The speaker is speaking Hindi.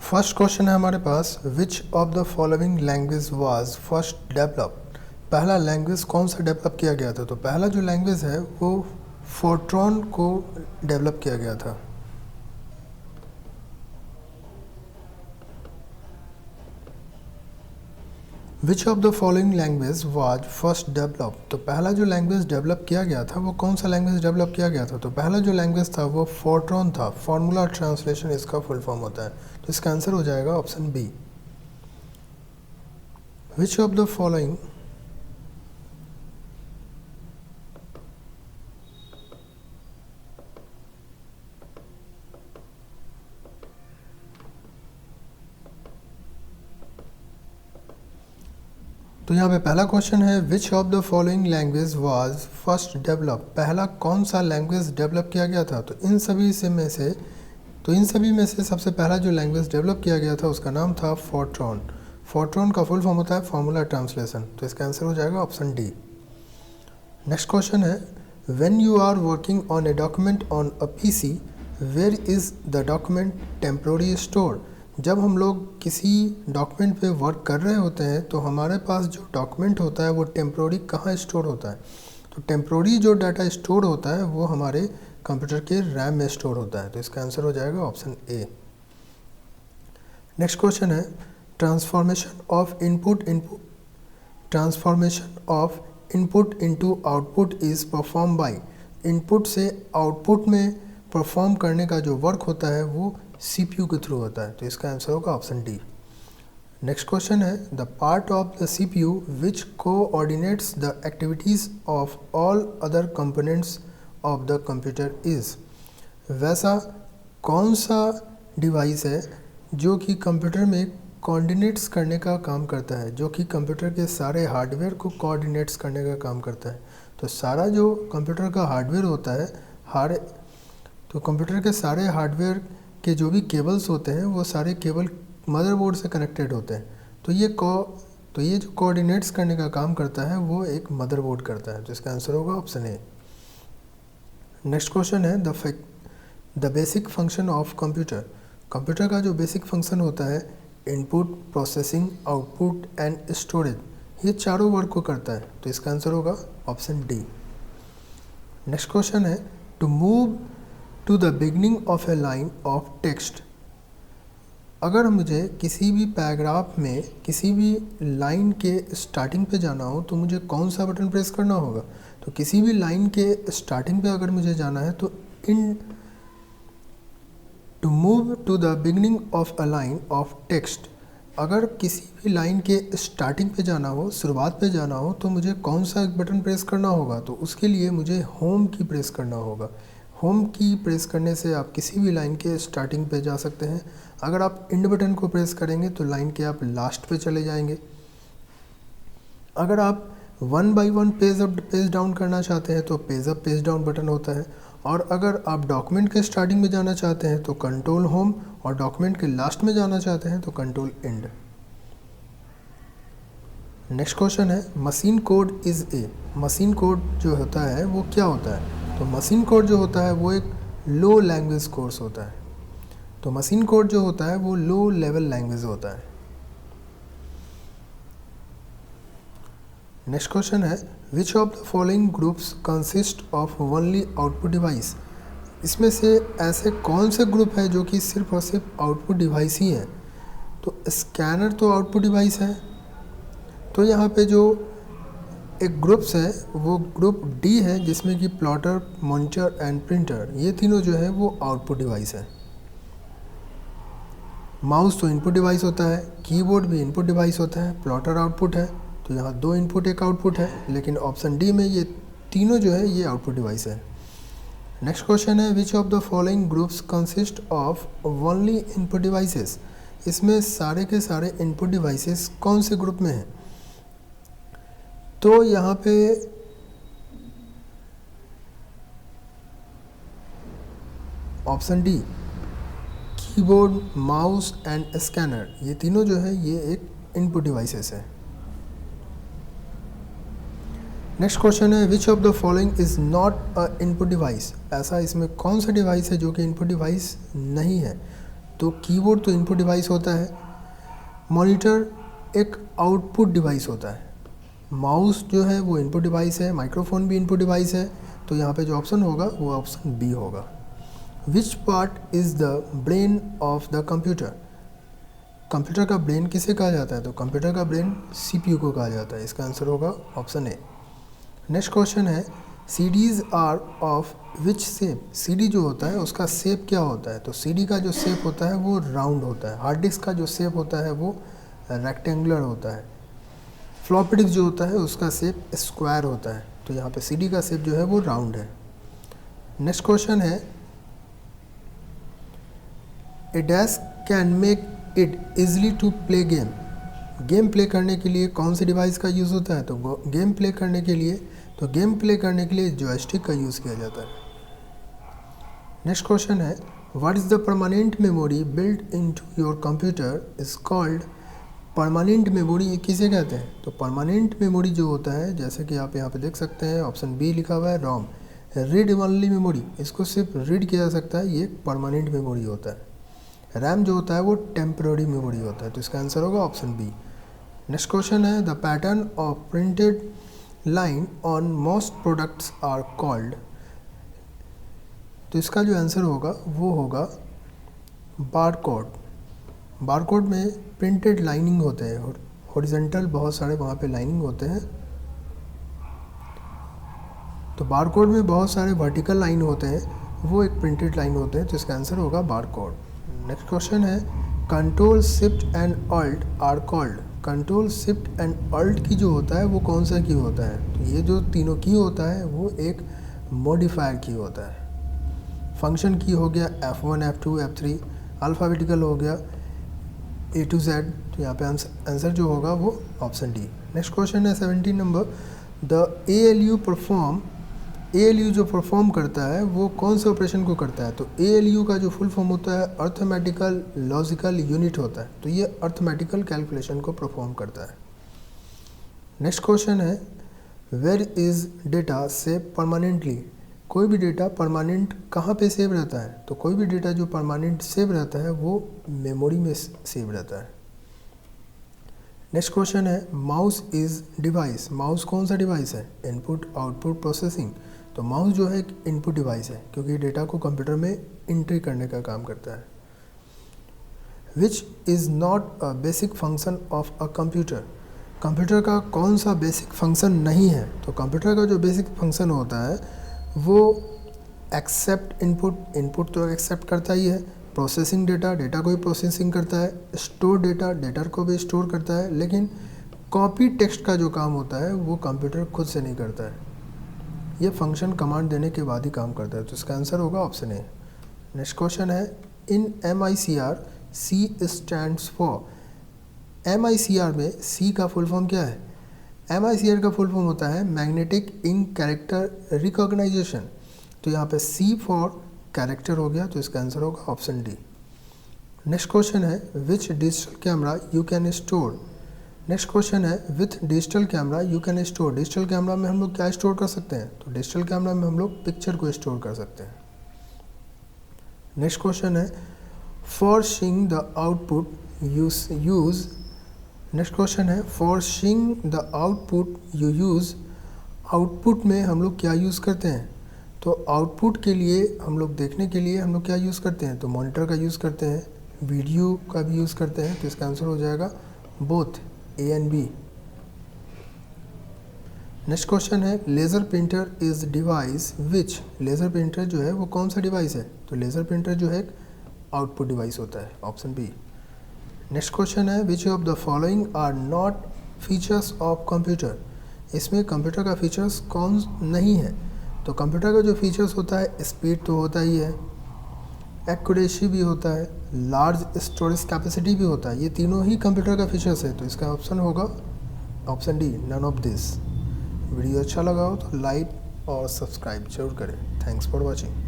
फर्स्ट क्वेश्चन है हमारे पास, which of the following language was first developed. पहला लैंग्वेज कौन सा डेवलप किया गया था? तो पहला जो लैंग्वेज है वो फोर्ट्रॉन को डेवलप किया गया था। विच of the following language was first develop. तो पहला जो लैंग्वेज डेवलप किया गया था वो कौन सा लैंग्वेज डेवलप किया गया था? तो पहला जो लैंग्वेज था वो फोर्ट्रॉन था। फॉर्मूला ट्रांसलेशन इसका फुल फॉर्म होता है, तो इसका आंसर हो जाएगा option B. Which of the following तो यहाँ पे पहला क्वेश्चन है, which of the following language was first develop. पहला कौन सा लैंग्वेज डेवलप किया गया था? तो इन सभी में से सबसे पहला जो लैंग्वेज डेवलप किया गया था उसका नाम था फोर्ट्रॉन। फोर्ट्रॉन का फुल फॉर्म होता है फॉर्मूला ट्रांसलेशन, तो इसका आंसर हो जाएगा ऑप्शन डी। नेक्स्ट क्वेश्चन है, when you are working on a document on a PC, where is the document temporary store. जब हम लोग किसी डॉक्यूमेंट पे वर्क कर रहे होते हैं तो हमारे पास जो डॉक्यूमेंट होता है वो टेम्पोररी कहाँ स्टोर होता है? तो टेम्पोररी जो डाटा स्टोर होता है वो हमारे कंप्यूटर के रैम में स्टोर होता है, तो इसका आंसर हो जाएगा ऑप्शन ए। नेक्स्ट क्वेश्चन है, transformation of input into output is perform by. Input से आउटपुट में परफॉर्म करने का जो वर्क होता है वो सीपीयू के थ्रू होता है, तो इसका आंसर होगा ऑप्शन डी। नेक्स्ट क्वेश्चन है, the part of the CPU which coordinates the activities of all other components of the computer is. वैसा कौन सा डिवाइस है जो कि कंप्यूटर में कोऑर्डिनेट्स करने का काम करता है, जो कि कंप्यूटर के सारे हार्डवेयर को कोऑर्डिनेट्स करने का काम करता है? तो सारा जो कंप्यूटर का हार्डवेयर होता है तो कंप्यूटर के सारे हार्डवेयर के जो भी केबल्स होते हैं वो सारे केबल मदरबोर्ड से कनेक्टेड होते हैं, तो ये जो कोऑर्डिनेट्स करने का काम करता है वो एक मदरबोर्ड करता है, तो इसका आंसर होगा ऑप्शन ए। नेक्स्ट क्वेश्चन है, the basic function of computer. Computer का जो बेसिक फंक्शन होता है input, processing, output and storage, ये चारों वर्क को करता है, तो इसका आंसर होगा ऑप्शन डी। नेक्स्ट क्वेश्चन है, to move to the beginning of a line of text. अगर मुझे किसी भी पैराग्राफ में किसी भी लाइन के स्टार्टिंग पे जाना हो तो मुझे कौन सा बटन प्रेस करना होगा? तो किसी भी लाइन के स्टार्टिंग पे अगर मुझे जाना है तो to move to the beginning of a line of text, अगर किसी भी लाइन के स्टार्टिंग पे जाना हो, शुरुआत पे जाना हो, तो मुझे कौन सा बटन प्रेस करना होगा? तो उसके लिए मुझे होम की प्रेस करना होगा। होम की प्रेस करने से आप किसी भी लाइन के स्टार्टिंग पे जा सकते हैं। अगर आप इंड बटन को प्रेस करेंगे तो लाइन के आप लास्ट पे चले जाएंगे। अगर आप 1 by 1 page up page down करना चाहते हैं तो page up page down button होता है, और अगर आप डॉक्यूमेंट के स्टार्टिंग में जाना चाहते हैं तो कंट्रोल होम, और डॉक्यूमेंट के लास्ट में जाना चाहते हैं तो कंट्रोल इंड। नेक्स्ट क्वेश्चन है, machine code is a. Machine code जो होता है वो क्या होता है? तो मशीन कोड जो होता है वो एक लो लैंग्वेज कोर्स होता है। तो मशीन कोड जो होता है वो लो लेवल लैंग्वेज होता है। नेक्स्ट क्वेश्चन है, which of the following groups consist of only output device. इसमें से ऐसे कौन से ग्रुप है जो कि सिर्फ और सिर्फ आउटपुट डिवाइस ही है? तो स्कैनर तो आउटपुट डिवाइस है, तो यहाँ पे जो एक ग्रुप्स है वो ग्रुप डी है, जिसमें कि प्लॉटर, मॉनिटर एंड प्रिंटर, ये तीनों जो है वो आउटपुट डिवाइस है। माउस तो इनपुट डिवाइस होता है, कीबोर्ड भी इनपुट डिवाइस होता है, प्लॉटर आउटपुट है, तो यहाँ 2 इनपुट 1 आउटपुट है, लेकिन ऑप्शन डी में ये तीनों जो है ये आउटपुट डिवाइस है। नेक्स्ट क्वेश्चन है, which of the following groups consist of only input devices. इसमें सारे के सारे इनपुट डिवाइसेस कौन से ग्रुप में हैं? तो यहाँ पे option D, keyboard, mouse and scanner, ये तीनों जो है ये एक इनपुट डिवाइसेस है। नेक्स्ट क्वेश्चन है, which of the following is not a input device. ऐसा इसमें कौन सा डिवाइस है जो कि इनपुट डिवाइस नहीं है? तो कीबोर्ड तो इनपुट डिवाइस होता है, मॉनिटर एक आउटपुट डिवाइस होता है, माउस जो है वो इनपुट डिवाइस है, माइक्रोफोन भी इनपुट डिवाइस है। तो यहाँ पे जो ऑप्शन होगा वो ऑप्शन बी होगा। Which part is the brain of the computer? Computer का ब्रेन किसे कहा जाता है? तो कंप्यूटर का ब्रेन सीपीयू को कहा जाता है। इसका आंसर होगा ऑप्शन ए। नेक्स्ट क्वेश्चन है CDs are of which shape? CD जो होता है उसका शेप क्या होता है? तो CD का जो शेप होता है वो राउंड होता है। हार्ड डिस्क का जो शेप होता है वो रेक्टेंगुलर होता है। फ्लॉपी डिस्क जो होता है उसका शेप स्क्वायर होता है। तो यहाँ पे CD का शेप जो है वो राउंड है। नेक्स्ट क्वेश्चन है a desk can make it easily to play game? Game play करने के लिए कौन से डिवाइस का यूज़ होता है? तो गेम प्ले करने के लिए जॉयस्टिक का यूज़ किया जाता है। नेक्स्ट क्वेश्चन है what is the permanent memory built into your computer is called? Permanent memory किसे कहते हैं? तो परमानेंट मेमोरी जो होता है, जैसे कि आप यहाँ पे देख सकते हैं ऑप्शन बी लिखा हुआ है रोम, रीड ओनली मेमोरी, इसको सिर्फ रीड किया जा सकता है, ये परमानेंट मेमोरी होता है। रैम जो होता है वो टेम्पररी मेमोरी होता है। तो इसका आंसर होगा ऑप्शन बी। नेक्स्ट क्वेश्चन है the pattern of printed line on most products are called? तो इसका जो आंसर होगा वो होगा बारकोड। बारकोड में प्रिंटेड लाइनिंग होते हैं, हॉरिजॉन्टल बहुत सारे वहाँ पे लाइनिंग होते हैं। तो बारकोड में बहुत सारे वर्टिकल लाइन होते हैं, वो एक प्रिंटेड लाइन होते हैं। तो इसका आंसर होगा बारकोड। नेक्स्ट क्वेश्चन है control shift and alt are called? Control shift and alt की जो होता है वो कौन सा की होता है? तो ये जो तीनों की होता है वो एक मॉडिफायर की होता है। फंक्शन की हो गया F1 F2 F3, अल्फ़ाबेटिकल हो गया A to Z। तो यहाँ पे आंसर जो होगा वो ऑप्शन डी। नेक्स्ट क्वेश्चन है 17 नंबर द ALU जो परफॉर्म करता है वो कौन से ऑपरेशन को करता है? तो ALU का जो फुल फॉर्म होता है अर्थमेटिकल लॉजिकल यूनिट होता है। तो ये अर्थमेटिकल कैलकुलेशन को परफॉर्म करता है। नेक्स्ट क्वेश्चन है where is data save permanently? कोई भी डेटा परमानेंट कहाँ पे सेव रहता है? तो कोई भी डेटा जो परमानेंट सेव रहता है वो मेमोरी में सेव रहता है। नेक्स्ट क्वेश्चन है माउस इज़ डिवाइस? माउस कौन सा डिवाइस है? Input output processing. तो माउस जो है एक इनपुट डिवाइस है क्योंकि डेटा को कंप्यूटर में एंट्री करने का काम करता है। Which is not a basic function of a computer? Computer का कौन सा बेसिक फंक्शन नहीं है? तो कंप्यूटर का जो बेसिक फंक्शन होता है वो एक्सेप्ट इनपुट, इनपुट तो एक्सेप्ट करता ही है, प्रोसेसिंग डेटा, डेटा को भी प्रोसेसिंग करता है, स्टोर डेटा, डेटा को भी स्टोर करता है, लेकिन कॉपी टेक्स्ट का जो काम होता है वो कंप्यूटर खुद से नहीं करता है। ये फंक्शन कमांड देने के बाद ही काम करता है। तो इसका आंसर होगा ऑप्शन ए। नेक्स्ट क्वेश्चन है इन MICR C stands for? MICR में C का फुल फॉर्म क्या है? MICR का फुल फॉर्म होता है मैग्नेटिक इंक कैरेक्टर रिकॉग्नाइजेशन। तो यहाँ पे C फॉर कैरेक्टर हो गया। तो इसका आंसर होगा ऑप्शन डी। नेक्स्ट क्वेश्चन है which digital camera you can store? Next question है with digital camera you can store? Digital camera में हम लोग क्या स्टोर कर सकते हैं? तो डिजिटल कैमरा में हम लोग पिक्चर को स्टोर कर सकते हैं। नेक्स्ट क्वेश्चन है for seeing the output use? Next question है for seeing the output you use? Output में हम लोग क्या यूज़ करते हैं? तो आउटपुट के लिए हम लोग देखने के लिए हम लोग क्या यूज़ करते हैं? तो मॉनिटर का यूज़ करते हैं, वीडियो का भी यूज़ करते हैं। तो इसका आंसर हो जाएगा both A and B। Next question है laser printer is device which? Laser printer जो है वो कौन सा डिवाइस है? तो लेज़र प्रिंटर जो है एक आउटपुट डिवाइस होता है, ऑप्शन बी। नेक्स्ट क्वेश्चन है which of the following are not features of computer? इसमें कंप्यूटर का फीचर्स कौन नहीं है? तो कंप्यूटर का जो फीचर्स होता है स्पीड तो होता ही है, एक्यूरेसी भी होता है, लार्ज स्टोरेज कैपेसिटी भी होता है। ये तीनों ही कंप्यूटर का फीचर्स है। तो इसका ऑप्शन होगा option D none of this. Video अच्छा लगा हो तो लाइक और सब्सक्राइब जरूर करें। Thanks for watching.